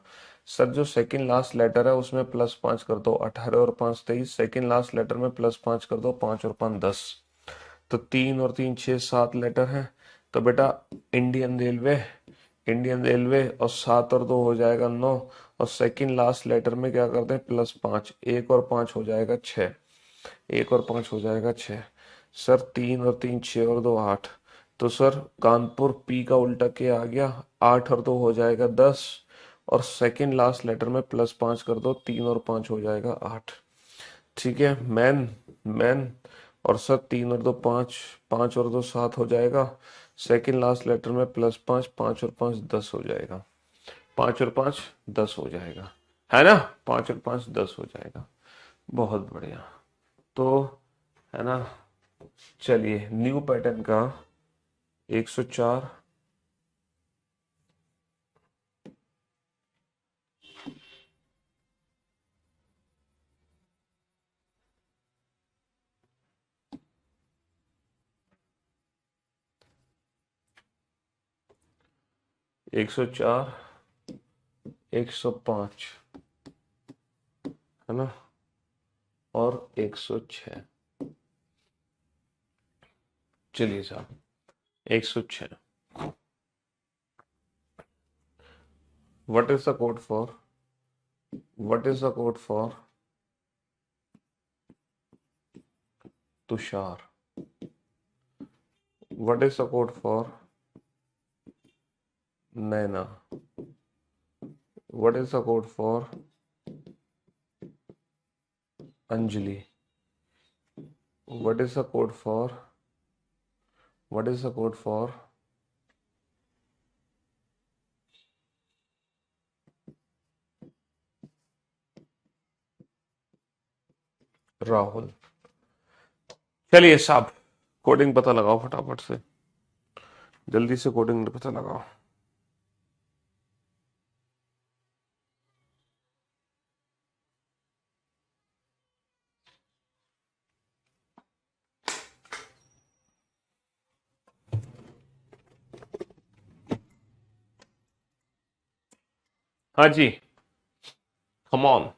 सर जो सेकंड लास्ट लेटर है उसमें +5 कर दो, 18 और 5 23। सेकंड लास्ट लेटर में +5 कर दो, 5 और 5 10। तो 3 और 3 6 7 लेटर हैं। तो बेटा इंडियन रेलवे, इंडियन रेलवे, और 7 और 2 हो जाएगा 9। और सेकंड लास्ट लेटर में क्या करते हैं? +5। 1 और 5 हो जाएगा 6। 1 और 5 हो जाएगा 6। सर 3 और 3 6 और 2 8। तो सर कानपुर P का उल्टा के आ गया, 8 और 2 हो जाएगा 10। और सेकंड लास्ट लेटर में +5 कर दो, 3 और 5 हो जाएगा 8। ठीक है मैन, मैन। और सर 3 और 2 5, 5 और 2 7 हो जाएगा। सेकंड लास्ट लेटर में +5, 5 और 5 10 हो जाएगा। 5 और 5 10 हो जाएगा, है ना। 5 और 5 10 हो जाएगा। बहुत बढ़िया। तो, है ना, चलिए न्यू पैटर्न का 104। 104, 105 है ना, और 106। चलिए साहब 106। What is the code for, what is the code for Tushar? What is the code for Naina? What is the code for Anjali? What is the code for, what is the code for Rahul? चलिए साहब कोडिंग पता लगाओ फटाफट से, जल्दी से कोडिंग पता लगाओ। हाँ जी, कम ऑन।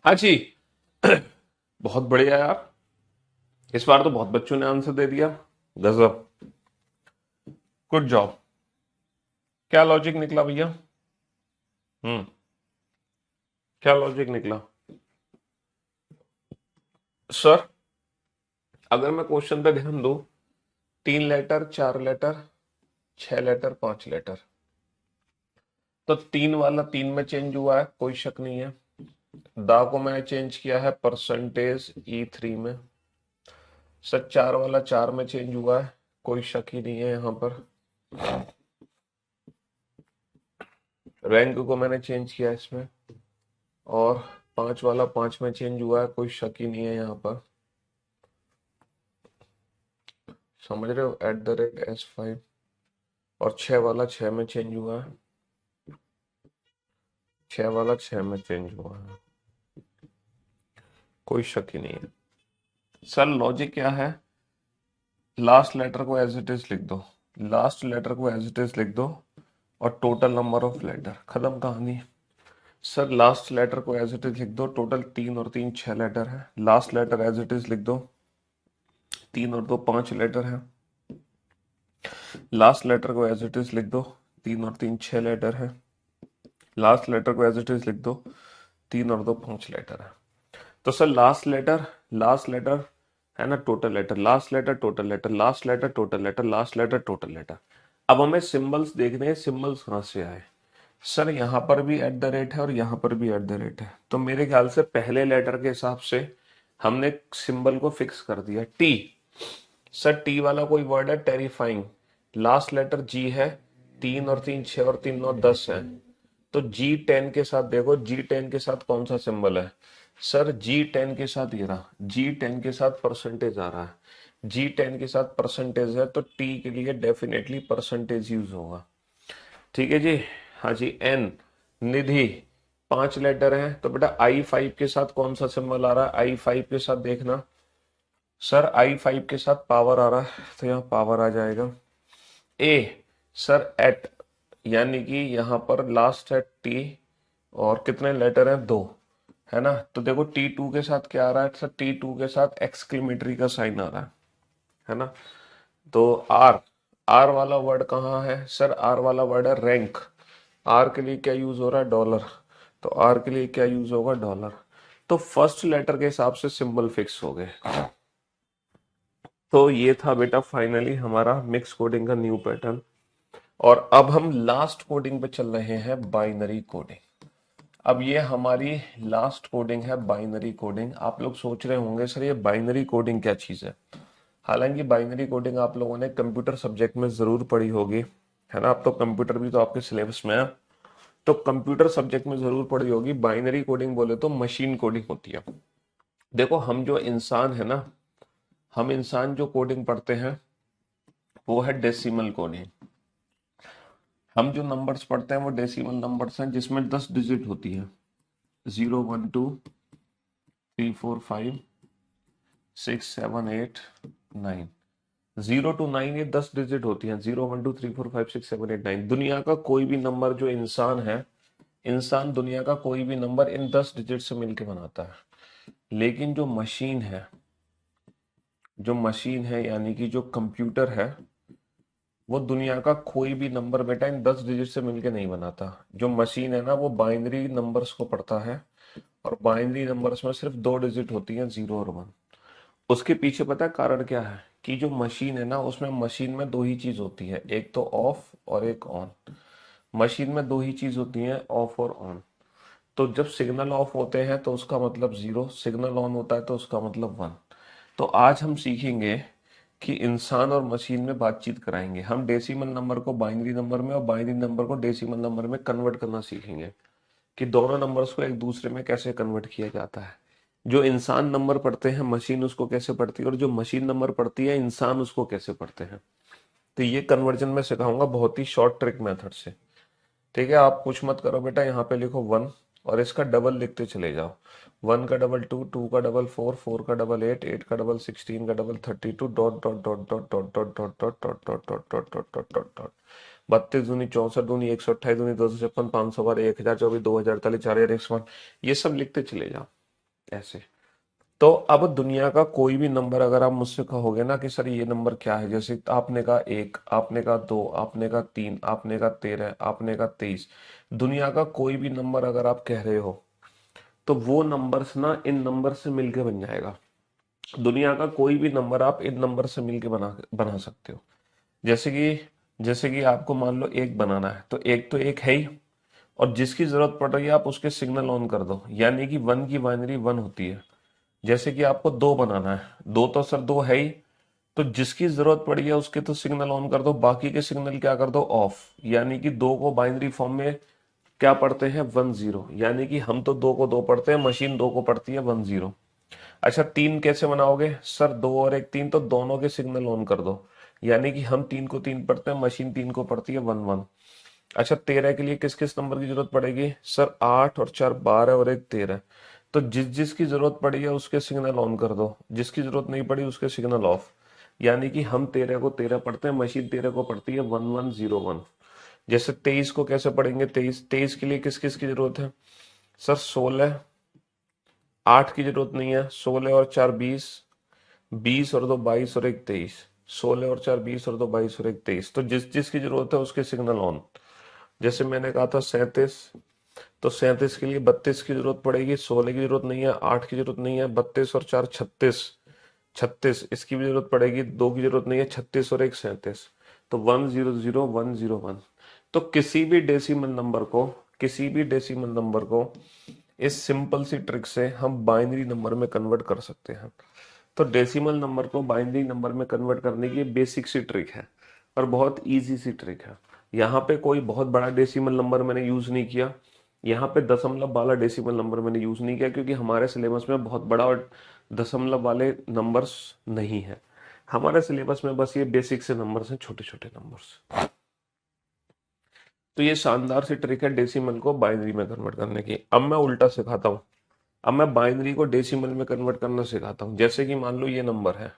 हाँ जी। बहुत बढ़िया यार, इस बार तो बहुत बच्चों ने आंसर दे दिया। गजब, गुड जॉब। क्या लॉजिक निकला भैया? हम्म। क्या लॉजिक निकला? सर, अगर मैं क्वेश्चन पे ध्यान दूं, 3 लेटर, 4 लेटर, 6 लेटर, 5 लेटर, तो 3 वाला 3 में चेंज हुआ है, कोई शक नहीं है। दा को मैंने चेंज किया है %E3 में। सर 4 वाला 4 में चेंज हुआ है, कोई शक ही नहीं है यहाँ पर। रैंक को मैंने चेंज किया है इसमें, और 5 वाला 5 में चेंज हुआ है, कोई शक ही नहीं है यहाँ पर। समझ रहे हो, @S5। और 6 वाला 6 में चेंज हुआ है, 6 वाला 6 में चेंज हुआ है, कोई शक ही नहीं है। सर लॉजिक क्या है? लास्ट लेटर को एज इट इज लिख दो, लास्ट लेटर को एज इट इज लिख दो, और टोटल नंबर ऑफ लेटर, खत्म कहानी। सर लास्ट लेटर को एज इट इज लिख दो, टोटल 3 और 3 6 लेटर है। Last letter as it is लिख दो, 3 और 2 5 लेटर है। लास्ट लेटर को एज इट इज लिख दो, 3 और 3 6 लेटर है। लास्ट लेटर को एज इट इज लिख दो, 3 और 2 5 लेटर है। तो सर लास्ट लेटर है ना, total letter, last letter total letter, last letter total letter, last letter total letter. अब हमें सिंबल्स देखने हैं, सिंबल्स कहाँ से आए। सर यहाँ पर भी @ है और यहाँ पर भी @ है, तो मेरे ख्याल से पहले लेटर के हिसाब से हमने सिंबल को फिक्स कर दिया, टी। सर टी वाला कोई वर्ड है, टेरिफाइंग। लास्ट लेटर जी है, 3 और 3 6 और 3 9 10 है। तो G10 के साथ देखो, G10 के साथ कौन सा सिंबल है? सर G10 के साथ ये रहा, G10 के साथ परसेंटेज आ रहा है। G10 के साथ परसेंटेज है, तो टी के लिए डेफिनेटली परसेंटेज यूज होगा। ठीक है जी। हाँ जी, एन, निधि, 5 लेटर है, तो बेटा I5 के साथ कौन सा सिंबल आ रहा है? I5 के साथ देखना, सर I5 के साथ पावर आ रहा है, तो यहाँ पावर आ जाएगा। ए, सर एट, यानी कि यहाँ पर लास्ट है टी, और कितने लेटर हैं? 2, है ना। तो देखो T2 के साथ क्या आ रहा है? सर T2 के साथ एक्सक्लेमेटरी का साइन आ रहा है ना। तो आर, आर वाला वर्ड कहाँ है? सर आर वाला वर्ड है रैंक। आर के लिए क्या यूज हो रहा है? डॉलर। तो आर के लिए क्या यूज होगा? डॉलर। तो फर्स्ट लेटर के हिसाब से सिंबल फिक्स हो गए। तो ये था बेटा फाइनली हमारा मिक्स कोडिंग का न्यू पैटर्न। और अब हम लास्ट कोडिंग पे चल रहे हैं, बाइनरी कोडिंग। अब ये हमारी लास्ट कोडिंग है, बाइनरी कोडिंग। आप लोग सोच रहे होंगे सर ये बाइनरी कोडिंग क्या चीज है। हालांकि बाइनरी कोडिंग आप लोगों ने कंप्यूटर सब्जेक्ट में जरूर पढ़ी होगी, है ना। अब तो कंप्यूटर भी तो आपके सिलेबस में है, तो कंप्यूटर सब्जेक्ट में जरूर पढ़ी होगी। बाइनरी कोडिंग बोले तो मशीन कोडिंग होती है। देखो हम जो इंसान है ना, हम इंसान जो कोडिंग पढ़ते हैं वो है डेसिमल कोडिंग। हम जो नंबर्स पढ़ते हैं वो डेसिमल नंबर्स हैं, जिसमें 10 डिजिट होती है। 0 1 2 3 4 5 6 7 8 9, 0 to 9 ये 10 डिजिट होती हैं। 0 1 2 3 4 5 6 7 8 9, दुनिया का कोई भी नंबर जो इंसान है, इंसान दुनिया का कोई भी नंबर इन 10 डिजिट से मिलके बनाता है। लेकिन जो मशीन है यानी कि जो कंप्यूटर है, वो दुनिया का कोई भी नंबर बेटा इन 10 डिजिट से मिलके नहीं बनाता। जो मशीन है ना, वो बाइनरी नंबर्स को पढ़ता है, और बाइनरी नंबर्स में सिर्फ 2 डिजिट होती हैं, 0 और 1। उसके पीछे पता है कारण क्या है? कि जो मशीन है ना, उसमें मशीन में दो ही चीज होती है, एक तो ऑफ और एक ऑन। मशीन में दो ही चीज होती हैं, ऑफ और ऑन। तो जब सिग्नल ऑफ होते हैं तो उसका मतलब 0, सिग्नल ऑन होता है तो उसका मतलब 1। तो आज हम सीखेंगे कि इंसान और मशीन में बातचीत कराएंगे। हम डेसिमल नंबर को बाइनरी नंबर में और बाइनरी नंबर को डेसिमल नंबर में कन्वर्ट करना सीखेंगे, कि दोनों नंबर्स को एक दूसरे में कैसे कन्वर्ट किया जाता है। जो इंसान नंबर पढ़ते हैं मशीन उसको कैसे पढ़ती है, और जो मशीन नंबर पढ़ती है इंसान उसको कैसे पढ़ते हैं। तो ये कन्वर्जन में सिखाऊंगा बहुत ही शॉर्ट ट्रिक मेथड से। ठीक है, आप कुछ मत करो बेटा, यहाँ पे लिखो 1 और इसका डबल लिखते चले जाओ। 1 का डबल 2, 2 का डबल 4, 4 का डबल 8, 8 का डबल 16 का double 32, dot dot dot dot dot dot dot dot dot dot dot dot dot dot dot dot 32 दूनी 64 दूनी 128 दूनी 256 500 बार 1024 2048 4100, ये सब लिखते चले जाओ। ऐसे। तो अब दुनिया का कोई भी नंबर अगर आप मुझसे कहोगे ना कि सर ये नंबर क्या है, जैसे आपने कहा 1, आपने कहा 2, आपने कहा 3, आपने कहा 13, आपने कहा 23, दुनिया का कोई भी नंबर अगर आप कह रहे हो तो वो नंबर्स ना इन नंबर से मिलके बन जाएगा। दुनिया का कोई भी नंबर आप इन नंबर से मिलके बना बना सकते हो। जैसे कि आपको मान लो एक बनाना है, तो एक तो एक है ही, और जिसकी जरूरत पड़ रही है आप उसके सिग्नल ऑन कर दो, यानी कि वन की बाइनरी वन होती है। जैसे कि आपको दो बनाना है, दो तो सर दो है ही, तो जिसकी जरूरत पड़ी है उसके तो सिग्नल ऑन कर दो, बाकी के सिग्नल क्या कर दो, ऑफ। यानी कि दो को बाइनरी फॉर्म में क्या पढ़ते हैं, 1 0, यानी कि हम तो दो को दो पढ़ते हैं, मशीन दो को पढ़ती है 1 0। अच्छा, तीन कैसे बनाओगे सर, दो और एक तीन, तो दोनों के सिग्नल ऑन कर दो, यानी कि हम तीन को तीन पढ़ते हैं, मशीन तीन को पढ़ती है 1 1। अच्छा, 13 के लिए किस किस नंबर की जरूरत पड़ेगी सर, 8 और 4 12 और एक 13। तो जिस जिसकी जरूरत पड़ी है उसके सिग्नल ऑन कर दो, जिसकी जरूरत नहीं पड़ी उसके सिग्नल ऑफ। यानी कि हम 13 को 13 पढ़ते हैं, मशीन 13 को पढ़ती है 1101। जैसे 23 को कैसे पढ़ेंगे, 23 के लिए किस किस की जरूरत है सर, 16, 8 की जरूरत नहीं है, 16 और 4 20, 20 और दो 22 और एक 23, 16 और 4 20 और दो 22 और एक 23। तो जिस जिसकी जरूरत है उसके सिग्नल ऑन। जैसे मैंने कहा था 37, तो 37 के लिए 32 की जरूरत पड़ेगी, 16 की जरूरत नहीं है, 8 की जरूरत नहीं है, 32 और 4 36, 36 इसकी भी जरूरत पड़ेगी, दो की जरूरत नहीं है, 36 और एक 37। तो 100101। तो किसी भी डेसिमल नंबर को इस सिंपल सी ट्रिक से हम बाइनरी नंबर में कन्वर्ट कर सकते हैं। तो डेसिमल नंबर को बाइनरी नंबर में कन्वर्ट करने की बेसिक सी ट्रिक है और बहुत इजी सी ट्रिक है। यहाँ पे कोई बहुत बड़ा डेसिमल नंबर मैंने यूज नहीं किया, यहाँ पे दशमलव वाला डेसिमल नंबर मैंने यूज नहीं किया, क्योंकि हमारे सिलेबस में बहुत बड़ा और दशमलव वाले नंबर्स नहीं है। हमारे सिलेबस में बस ये बेसिक से नंबर्स हैं, छोटे छोटे नंबर्स। तो ये शानदार सी ट्रिक है डेसिमल को बाइनरी में कन्वर्ट करने की। अब मैं उल्टा सिखाता हूँ, अब मैं बाइनरी को डेसिमल में कन्वर्ट करना सिखाता हूँ। जैसे कि मान लो ये नंबर है,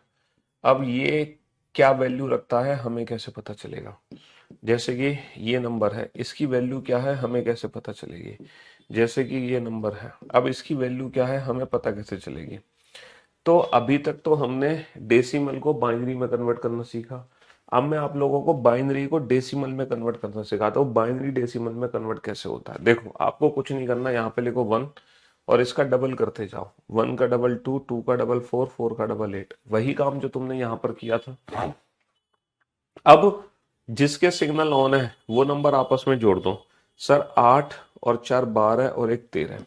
अब ये क्या वैल्यू रखता है हमें कैसे पता चलेगा। जैसे कि ये नंबर है, इसकी वैल्यू क्या है हमें कैसे पता चलेगी। जैसे कि ये नंबर है, अब इसकी वैल्यू क्या है हमें पता कैसे चलेगी। तो अभी तक तो हमने डेसिमल को बाइनरी में कन्वर्ट करना सीखा। अब मैं आप लोगों को बाइनरी को डेसिमल में कन्वर्ट करना सिखाता हूँ। बाइनरी डेसिमल में कन्वर्ट कैसे होता है, देखो आपको कुछ नहीं करना, यहाँ पे लिखो 1 और इसका डबल करते जाओ। 1 का डबल 2, 2 का डबल 4, 4 का डबल 8, वही काम जो तुमने यहाँ पर किया था। अब जिसके सिग्नल ऑन है वो नंबर आपस में जोड़ दो। सर 8 और 4 12 और एक 13,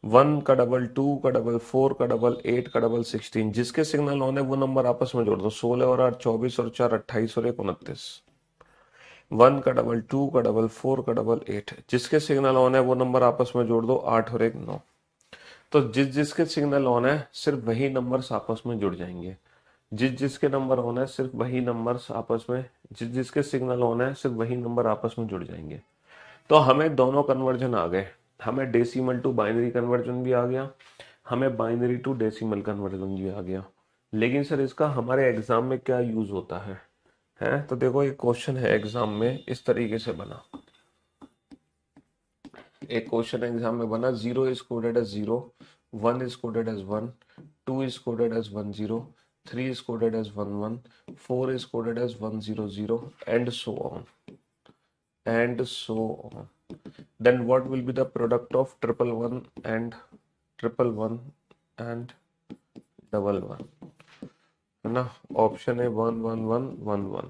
1 का डबल 2 का डबल 4 का डबल 8 का डबल 16, जिसके सिग्नल ऑन है वो नंबर आपस में जोड़ दो। 16 और 8 24 और 4 28 और एक 29, 1 का डबल 2 का डबल 4 का डबल 8, जिसके सिग्नल ऑन है वो नंबर आपस में जोड़ दो। 8 और एक 9। तो जिस जिसके सिग्नल ऑन है सिर्फ वही नंबर्स आपस में जुड़ जाएंगे। जिस जिसके नंबर ऑन है सिर्फ वही नंबर्स आपस में, जिस जिसके सिग्नल ऑन है सिर्फ वही नंबर आपस में जुड़ जाएंगे। तो हमें दोनों कन्वर्जन आ गए, हमें डेसिमल टू बाइनरी कन्वर्जन भी आ गया, हमें बाइनरी टू डेसिमल कन्वर्जन भी आ गया। लेकिन सर इसका हमारे एग्जाम में क्या यूज होता है तो देखो एक क्वेश्चन है एग्जाम में इस तरीके से बना। एक क्वेश्चन एग्जाम में बना, 0 is coded as 0, 1 is coded as 1, 2 is coded as 10, 3 is coded as 11, 4 is coded as 100, and so on. And so on. Then what will be the product of triple one and triple one and double one, है ना। ऑप्शन है 1 1 1 1 1,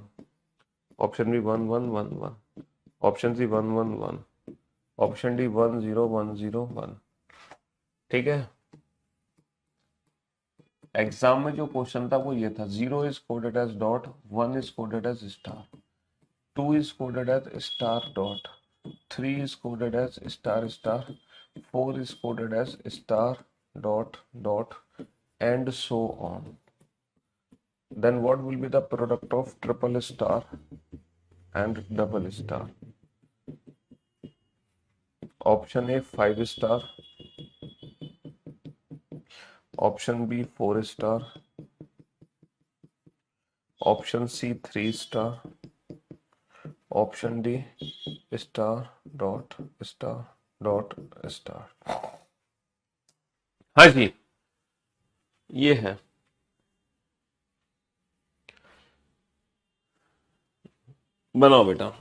option B 1 1 1 1, option C 1 1 1, option D 1 0 1 0 1। ठीक है, एग्जाम में जो क्वेश्चन था वो ये था, 0 is coded as dot, 1 is coded as star, 2 is coded as star dot, 3 is coded as star star, 4 is coded as star dot dot, and so on. Then what will be the product of triple star and double star? Option A 5 star, option B 4 star, option C 3 star, option D star dot star dot star। हाँ जी, ये है। बनाओ बेटा।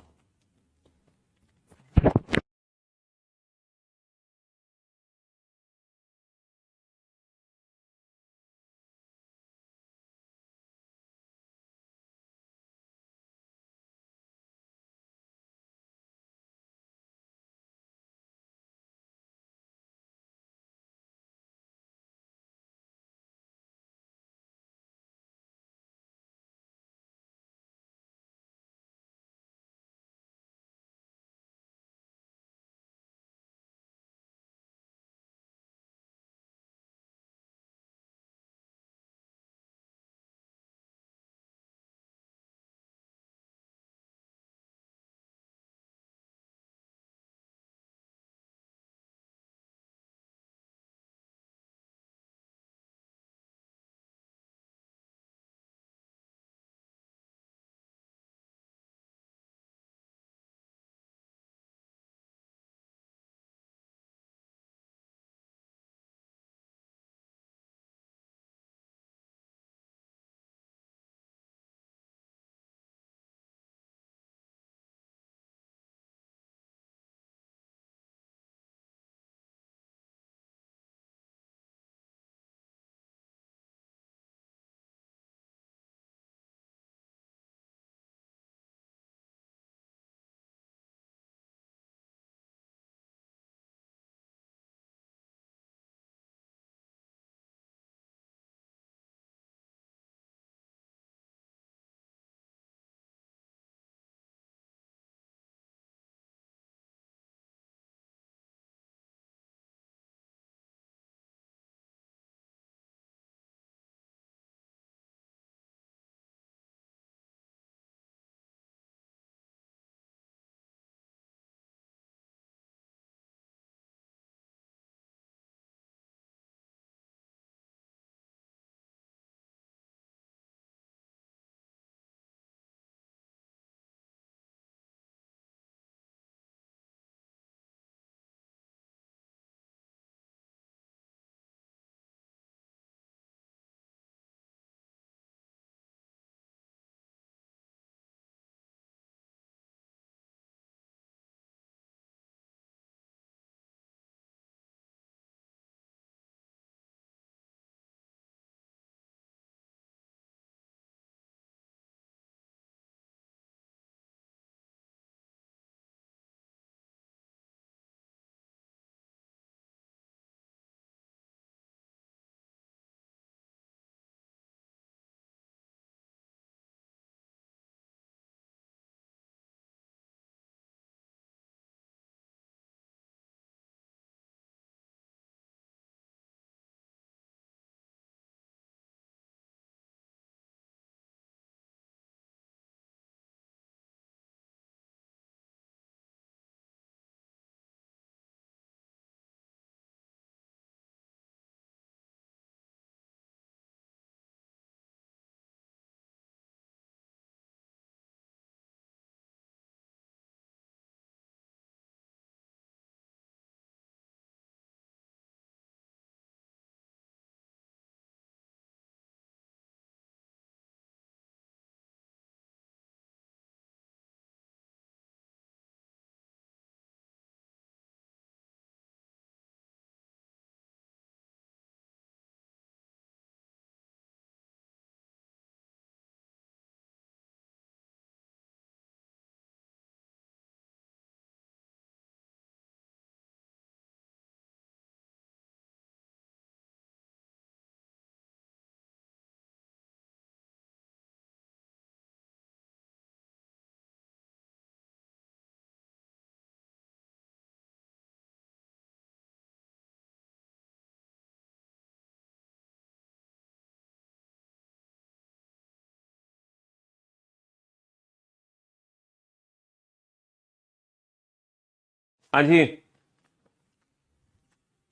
हाँ जी,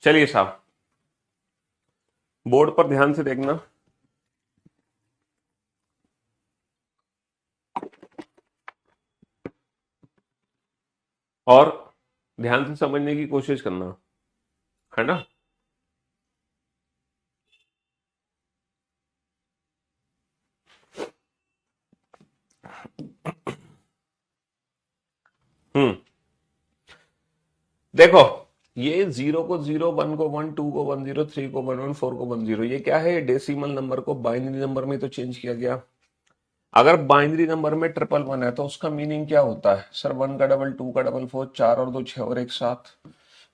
चलिए साहब, बोर्ड पर ध्यान से देखना और ध्यान से समझने की कोशिश करना, है ना। हम्म, देखो, ये 0 को 0, 1 को 1, 2 को 1 0, 3 को 1 1, 4 को 1 0, ये क्या है? डेसिमल नंबर को बाइनरी नंबर में तो चेंज किया गया। अगर बाइनरी नंबर में ट्रिपल वन है तो उसका मीनिंग क्या होता है? सर 1 का डबल, 2 का डबल 4, 4 और 2 6 और 1 7।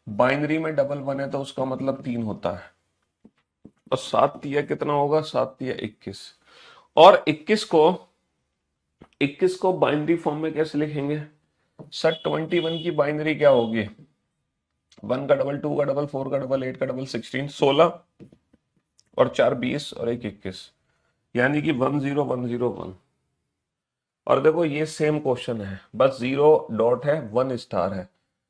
बाइनरी में डबल वन है तो उसका मतलब 3 होता है। और 7 तिया कितना होगा? 7 तिया 21। और 21 को बाइनरी फॉर्म में कैसे लिखेंगे? सर 21 की बाइनरी क्या होगी? 1 का डबल, 2 का डबल, 4 का डबल, 8 का डबल, 16, 16 और 4 20 और 1 21, यानी कि 10101। और देखो ये सेम क्वेश्चन है, बस 0 डॉट है, 1 स्टार है,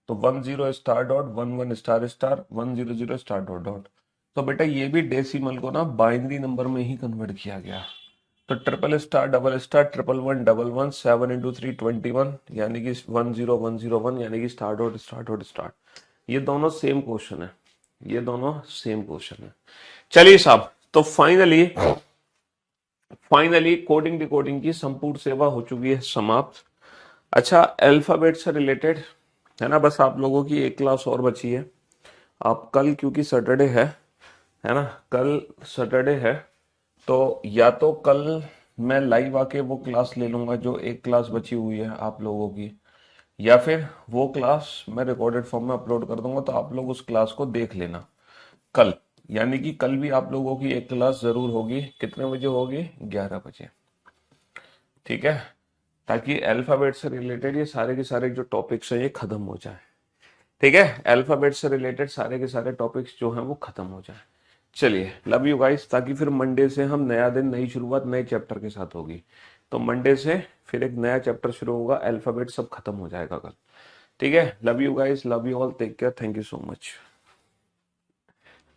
तो 10 star dot 11 star star 100 star dot dot. तो बेटा ये भी डेसिमल को ना बाइनरी नंबर में ही कन्वर्ट किया गया। तो triple star double star triple one double one 7 into 3 21, यानी कि 10101, यानी कि star dot star dot star. ये दोनों सेम क्वेश्चन है, ये दोनों सेम क्वेश्चन है। चलिए साहब, तो फाइनली कोडिंग डिकोडिंग की संपूर्ण सेवा हो चुकी है समाप्त। अच्छा, अल्फाबेट से रिलेटेड है ना, बस आप लोगों की एक क्लास और बची है। आप कल, क्योंकि सैटरडे है ना, कल सैटरडे है, तो या तो कल मैं लाइव आके वो क्लास ले लूंगा जो एक क्लास बची हुई है आप लोगों की, या फिर वो क्लास मैं रिकॉर्डेड फॉर्म में अपलोड कर दूंगा, तो आप लोग उस क्लास को देख लेना कल। यानी कि कल भी आप लोगों की एक क्लास जरूर होगी। कितने बजे होगी? 11 बजे। ठीक है, ताकि अल्फाबेट से रिलेटेड ये सारे के सारे जो टॉपिक्स हैं ये खत्म हो जाए। ठीक है, अल्फाबेट से रिलेटेड सारे के सारे टॉपिक्स जो हैं वो खत्म हो जाए। चलिए, लव यू गाइस, ताकि फिर मंडे से हम नया दिन, नई शुरुआत नए चैप्टर के साथ होगी। तो मंडे से फिर एक नया चैप्टर शुरू होगा, अल्फाबेट सब खत्म हो जाएगा कल। ठीक है, love you guys, love you all, take care, thank you so much.